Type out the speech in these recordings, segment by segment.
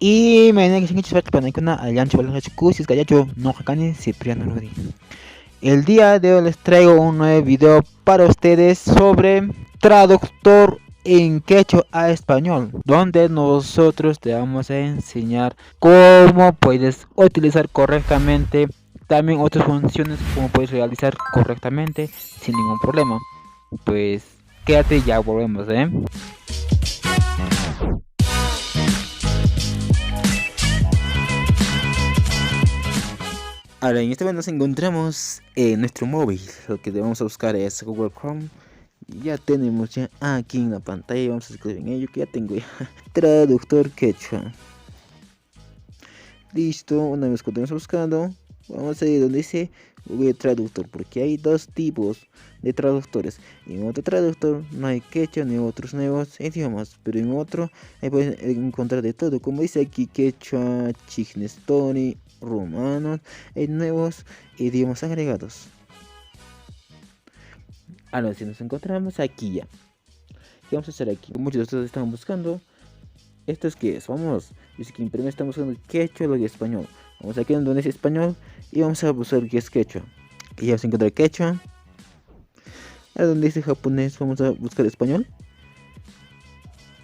Y mañana que se encuentra para que una alianza para los cursos que yo no jacane Cipriano Lodi. El día de hoy les traigo un nuevo video para ustedes sobre traductor en quechua a español, donde nosotros te vamos a enseñar cómo puedes utilizar correctamente, también otras funciones como puedes realizar correctamente sin ningún problema. Pues quédate, ya volvemos, Ahora en este momento nos encontramos en nuestro móvil. Lo que debemos buscar es Google Chrome. Ya tenemos ya aquí en la pantalla. Vamos a escribir en ello que ya tengo ya. Traductor quechua. Listo, una vez que estemos buscando, vamos a ir donde dice Google Traductor, porque hay dos tipos de traductores. En otro traductor no hay quechua ni otros nuevos idiomas, pero en otro ahí puedes encontrar de todo, como dice aquí quechua, chignestoní, rumanos, hay nuevos idiomas agregados. Ahora si nos encontramos aquí ya, ¿qué vamos a hacer aquí? Muchos de ustedes están buscando. ¿Esto es qué es? Vamos, dice que primero estamos buscando quechua, luego español. Vamos aquí en donde es español y vamos a buscar qué es quechua. Y ya se encuentra quechua. Ahora donde dice japonés vamos a buscar español.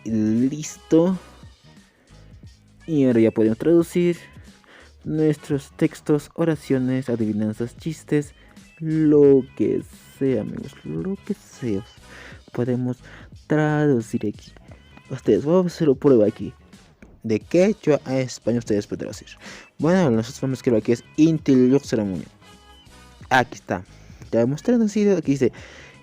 Y listo. Y ahora ya podemos traducir nuestros textos, oraciones, adivinanzas, chistes, lo que sea, amigos, lo que sea. Podemos traducir aquí. Ustedes, vamos a hacer una prueba aquí. De quechua a español ustedes pueden traducir. Bueno, nosotros vamos a escribir aquí es Inti Yoxaramuño. Aquí está. Ya hemos traducido. Aquí dice.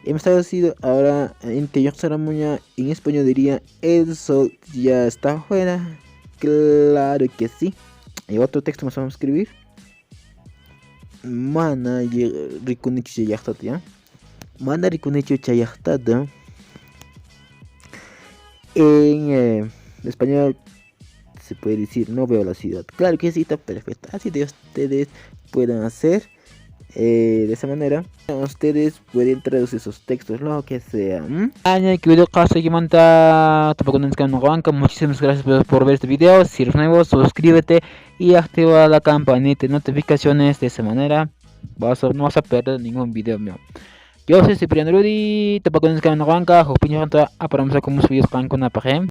Hemos traducido ahora Inti Yoxaramuño. En español diría el sol ya está afuera. Claro que sí. Y otro texto más vamos a escribir. Mana rikunichu chayaqtata, ya. Mana rikunichu chayaqtata. En español se puede decir no veo la ciudad. Claro que sí, está perfecto. Así de ustedes pueden hacer de esa manera. Ustedes pueden traducir sus textos, lo que sea. Muchísimas gracias por ver este video. Si eres nuevo, suscríbete y activa la campanita de notificaciones. De esa manera no vas a perder ningún video mío. Yo soy Cipriano Lodi, te puedo conectar en la banca, opinión, para como subir con la página.